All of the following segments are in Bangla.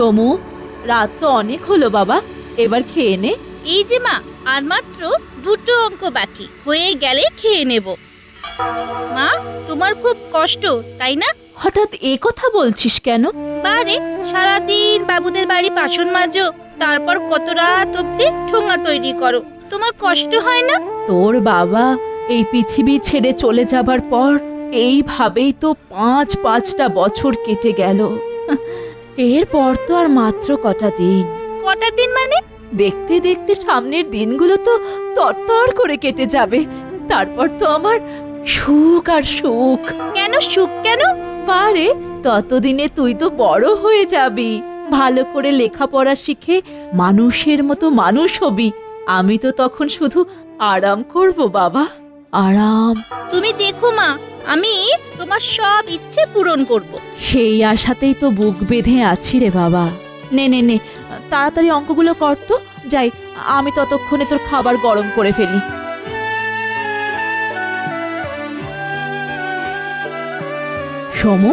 সমু, রাত তো অনেক হলো বাবা, এবার খেয়ে নে। এই যে মা, আর মাত্র দুটো অঙ্ক বাকি, হয়ে গেলে খেয়ে নেব। মা, তোমার খুব কষ্ট তাই না? হঠাৎ এ কথা বলছিস কেন? বারে, সারাদিন বাবুদের বাড়ি বাসন মাজো, তারপর কত রাত অব্দি ঠোঙা তৈরি করো, তোমার কষ্ট হয় না? তোর বাবা এই পৃথিবী ছেড়ে চলে যাবার পর এইভাবেই তো পাঁচটা বছর কেটে গেল। এরপর তো আর মাত্র কটা দিন। কটা দিন মানে? দেখতে দেখতে সামনের দিনগুলো তো তরতর করে কেটে যাবে। তারপর তো আমার সুখ আর সুখ। কেন সুখ কেন? পারে, ততদিনে তুই তো বড় হয়ে যাবি, ভালো করে লেখাপড়া শিখে মানুষের মতো মানুষ হবি। আমি তো তখন শুধু আরাম করব বাবা, আরাম। তুমি দেখো মা, আমি তোমার সব ইচ্ছে পূরণ করব। সেই আশাতেই তো বুক বেঁধে আছি রে বাবা। নে নে নে, তাড়াতাড়ি অঙ্কগুলো কর তো, যাই আমি ততক্ষণে তোর খাবার গরম করে ফেলি। সমু,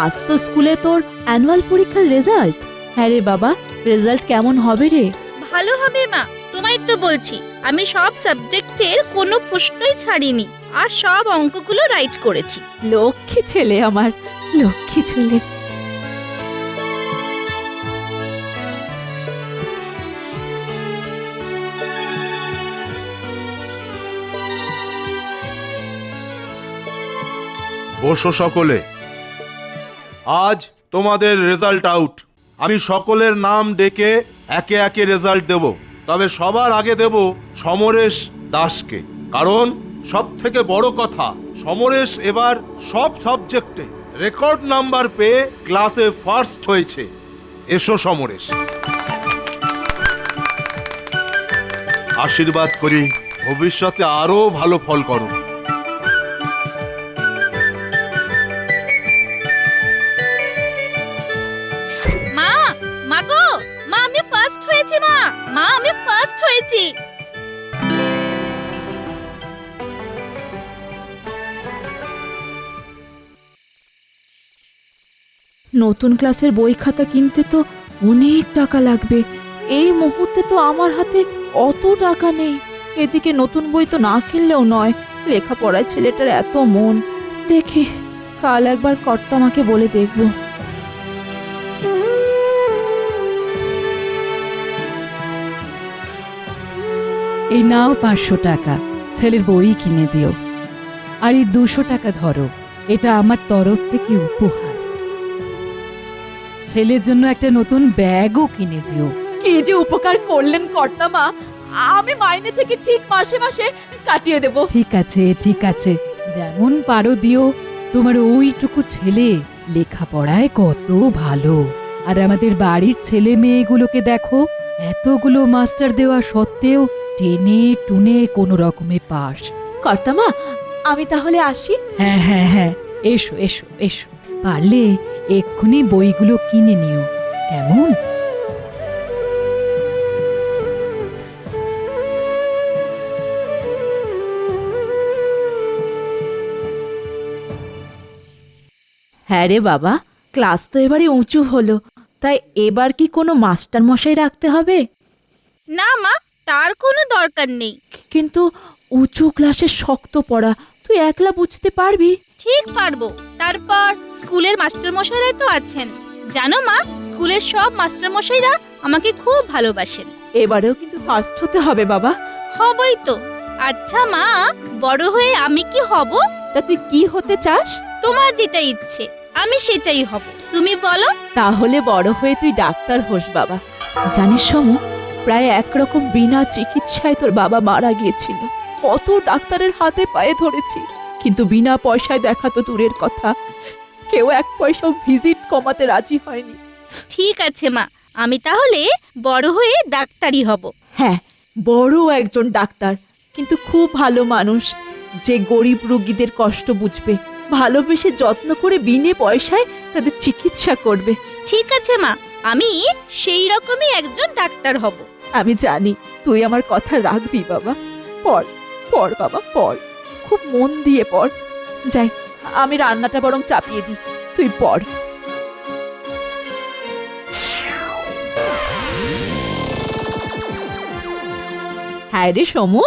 আজ তো স্কুলে তোর অ্যানুয়াল পরীক্ষার রেজাল্ট। হ্যাঁ রে বাবা, রেজাল্ট কেমন হবে রে? ভালো হবে মা, তোমায় তো বলছি আমি সব সাবজেক্টের কোনো প্রশ্নই ছাড়িনি, আর সব অঙ্কগুলো রাইট করেছি। লক্ষ্মী ছেলে আমার, লক্ষ্মী ছেলে। বসো সকলে। আজ তোমাদের রেজাল্ট আউট। আমি সকলের নাম ডেকে একে একে রেজাল্ট দেব, তবে সবার আগে দেব সমরেশ দাসকে। কারণ সব থেকে বড় কথা, সমরেশ এবার সব সাবজেক্টে রেকর্ড নাম্বার পেয়ে ক্লাসে ফার্স্ট হয়েছে। এসো সমরেশ, আশীর্বাদ করি ভবিষ্যতে আরো ভালো ফল করো। মা, মা গো, মা আমি ফার্স্ট হয়েছি। মা, মা আমি ফার্স্ট হয়েছি। নতুন ক্লাসের বই খাতা কিনতে তো অনেক টাকা লাগবে। এই মুহূর্তে তো আমার হাতে অত টাকা নেই। এদিকে নতুন বই তো না কিনলেও নয়, লেখাপড়ায় ছেলেটার এত মন। দেখি কাল একবার কর্তামাকে বলে দেখব। এই নাও 500 টাকা, ছেলের বই কিনে দিও। আর এই 200 টাকা ধরো, এটা আমার তরফ থেকে উপহার। ছেলের জন্য একটা নতুন ব্যাগও কিনে দিও। কি যে উপকার করলেন কর্তামা, আমি মাইনে থেকে ঠিক মাসে মাসে কাটিয়ে দেব। ঠিক আছে ঠিক আছে, যেমন পারো দিও। তোমার ওইটুকু ছেলে লেখাপড়ায় কত ভালো। আর আমাদের বাড়ির ছেলে মেয়েগুলোকে দেখো, এতগুলো মাস্টার দেওয়া সত্ত্বেও টেনে টুনে কোনো রকমে পাস। কর্তামা, আমি তাহলে আসি। হ্যাঁ হ্যাঁ হ্যাঁ, এসো এসো এসো। পারলে এক্ষুনি বইগুলো কিনে নিও, কেমন? হ্যাঁ রে বাবা, ক্লাস তো এবারে উঁচু হলো, তাই এবার কি কোনো মাস্টার মশাই রাখতে হবে? না মা, তার কোনো দরকার নেই। কিন্তু উঁচু ক্লাসে শক্ত পড়া, তুই একলা বুঝতে পারবি? ঠিক পারবো। তারপর স্কুলের মাস্টার মশাইরা তো আছেন। জানো মা, স্কুলের সব মাস্টার মশাইরা আমাকে খুব ভালোবাসেন। এবারেও কিন্তু ফার্স্ট হতে হবে বাবা। হবই তো। আচ্ছা মা, বড় হয়ে আমি কি হব? তা তুই কি হতে চাস? তোমার যেটা ইচ্ছে আমি সেটাই হব, তুমি বলো। তাহলে বড় হয়ে তুই ডাক্তার হোস বাবা। জানিস সমু, প্রায় একরকম বিনা চিকিৎসায় তোর বাবা মারা গিয়েছিল। কত ডাক্তারের হাতে পায়ে ধরেছি, কিন্তু বিনা পয়সায় দেখা তো দূরের কথা, কেউ এক পয়সাও ভিজিট কমাতে রাজি হয়নি। ঠিক আছে মা, আমি তাহলে বড় হয়ে ডাক্তারই হব। হ্যাঁ, বড় একজন ডাক্তার, কিন্তু খুব ভালো মানুষ, যে গরিব রোগীদের কষ্ট বুঝবে, ভালোবেসে যত্ন করে বিনে পয়সায় তাদের চিকিৎসা করবে। ঠিক আছে মা, আমি সেই রকমই একজন ডাক্তার হব। আমি জানি তুই আমার কথা রাখবি বাবা। পড় পড় বাবা, পড়, খুব মন দিয়ে পড়। যাই, আমি রান্নাটা বরং চাপিয়ে দিই, তুই পড়। হ্যাঁ রে সমু,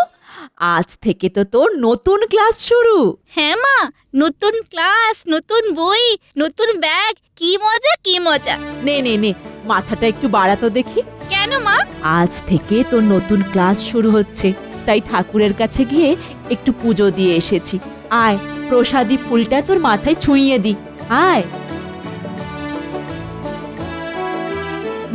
আজ থেকে তো তোর নতুন ক্লাস শুরু। হ্যাঁ মা, নতুন ক্লাস, নতুন বই, নতুন ব্যাগ, কি মজা কি মজা। নে নে নে, মাথাটা একটু বাড়াতো দেখি। কেন মা? আজ থেকে তোর নতুন ক্লাস শুরু হচ্ছে, তাই ঠাকুরের কাছে গিয়ে একটু পুজো দিয়ে এসেছি। আয়, প্রসাদী ফুলটা তোর মাথায় ছুঁইয়ে দি। আয়,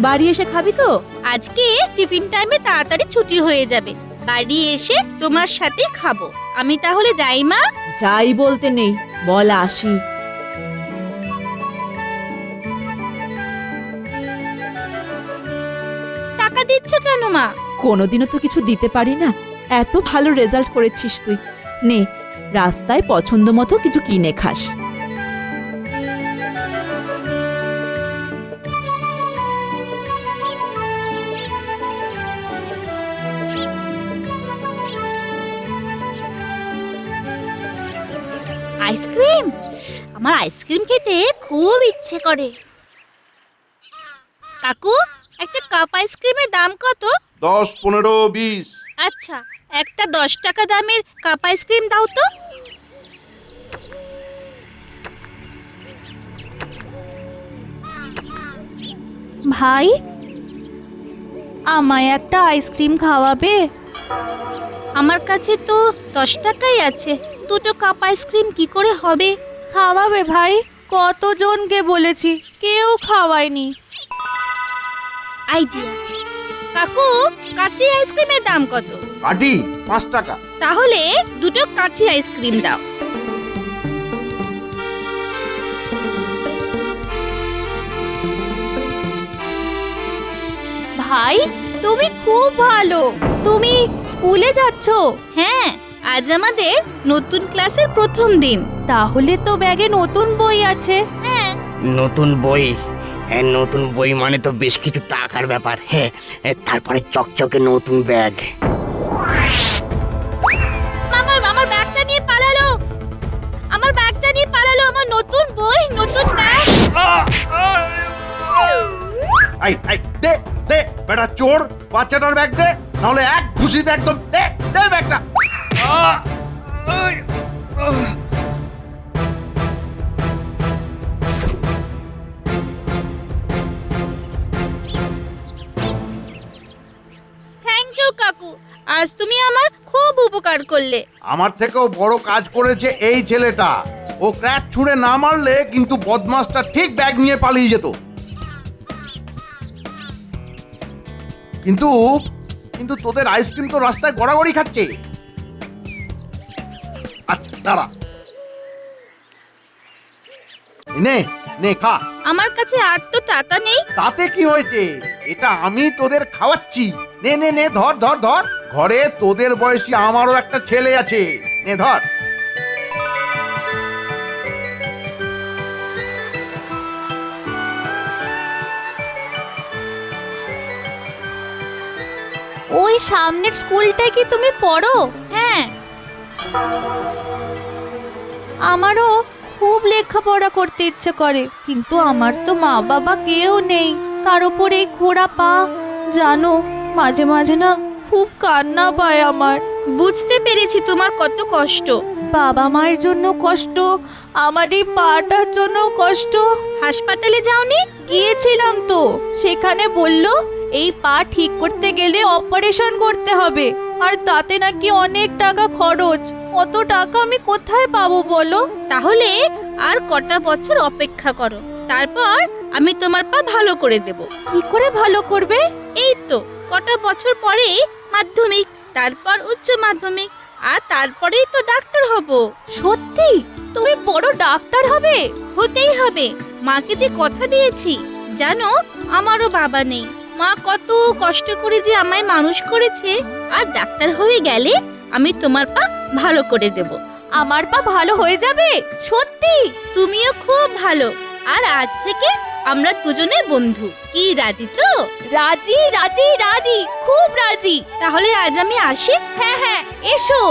বাড়ি এসে খাবি তো? আজকে টিফিন টাইমে তাড়াতাড়ি ছুটি হয়ে যাবে, বাড়ি এসে তোমার সাথে খাবো। আমি তাহলে যাই মা। যাই বলতে নেই, বল আসি। টাকা দিচ্ছ কেন মা? কোনোদিনও তো কিছু দিতে পারি না, এত ভালো রেজাল্ট করেছিস তুই। নে, রাস্তায় পছন্দ মতো কিছু কিনে খাস। আইসক্রিম, আমার আইসক্রিম খেতে খুব ইচ্ছে করে। কাকু, একটা কাপ আইসক্রিমের দাম কত? 10, 15, 20। আচ্ছা, একটা 10 টাকা দামের কাপ আইসক্রিম দাও তো। ভাই, আমায় একটা আইসক্রিম খাওয়াবে? আমার কাছে তো 10 টাকাই আছে, দুটো কাপ আইসক্রিম কি করে হবে? খাওয়াবে ভাই? কতজনকে বলেছি, কেউ খাওয়ায়নি। আইডিয়া। কাকু, কাঠি আইসক্রিমের দাম কত? কাঠি 5 টাকা। তাহলে দুটো কাঠি আইসক্রিম দাও। ভাই, তুমি খুব ভালো। তুমি স্কুলে যাচ্ছ? হ্যাঁ, আজ আমাদের নতুন ক্লাসের প্রথম দিন। তাহলে তো ব্যাগে নতুন বই আছে। হ্যাঁ। নতুন বই? হ্যাঁ, নতুন বই মানে তো বেশ কিছু টাকার ব্যাপার। হ্যাঁ, তারপরে চকচকে নতুন ব্যাগ। আমার ব্যাগটা নিয়ে পালালো, আমার ব্যাগটা নিয়ে পালালো, আমার নতুন বই, নতুন ব্যাগ। আই আই, দে দে বেটা চোর, বাচ্চাটার ব্যাগ দে, নাহলে এক ঘুষিতে একদম দে দে ব্যাগটা। থ্যাংক ইউ কাকু, আজ তুমি আমার খুব উপকার করলে। আমার থেকেও বড় কাজ করেছে এই ছেলেটা। ও ক্র্যাচ ছুঁড়ে না মারলে কিন্তু বদমাসটা ঠিক ব্যাগ নিয়ে পালিয়ে যেত। কিন্তু কিন্তু তোদের আইসক্রিম তো রাস্তায় গড়াগড়ি খাচ্ছে। আচ্ছা দাঁড়া, নে নে খা। আমার কাছে আর তো টাকা নেই। তাতে কি হয়েছে, এটা আমি তোদের খাওয়াচ্ছি। নে নে নে, ধর ধর ধর। ঘরে তোদের বয়সী আমারও একটা ছেলে আছে, নে ধর। ওই সামনের স্কুলটায় কি তুমি পড়ো? হ্যাঁ। আমারও খুব লেখাপড়া করতে ইচ্ছে করে, কিন্তু আমার তো মা বাবা কেউ নেই। তার উপর এই খোড়া পা, জানো মাঝে মাঝে না খুব কান্না পায় আমার। বুঝতে পেরেছি তোমার কত কষ্ট। বাবা মায়ের জন্য কষ্ট, আমার এই পাটার জন্য কষ্ট। হাসপাতালে যাওনি? গিয়েছিলাম তো, সেখানে বললো এই পা ঠিক করতে গেলে অপারেশন করতে হবে, আর তাতে নাকি অনেক টাকা খরচ। অত টাকা আমি কোথায় পাবো বলো? তাহলে আর কটা বছর অপেক্ষা করো, তারপর আমি তোমার পা ভালো করে দেব। কি করে ভালো করবে? এই তো কটা বছর পরে মাধ্যমিক, তারপর উচ্চ মাধ্যমিক, আর তারপরেই তো ডাক্তার হব। সত্যি? তুমি বড় ডাক্তার হবে? হতেই হবে, মাকে যে কথা দিয়েছি। জানো, আমারও বাবা নেই, মা কত কষ্ট করে যে আমায় মানুষ করেছে। আর ডাক্তার হয়ে গেলে আমি তোমার পা ভালো করে দেব। আমার পা ভালো হয়ে যাবে? সত্যি? তুমিও খুব ভালো, আর আজ থেকে আমরা দুজনে বন্ধু। কি রাজি তো? রাজি রাজি রাজি, খুব রাজি। তাহলে আজ আমি আসি? হ্যাঁ হ্যাঁ, এসো।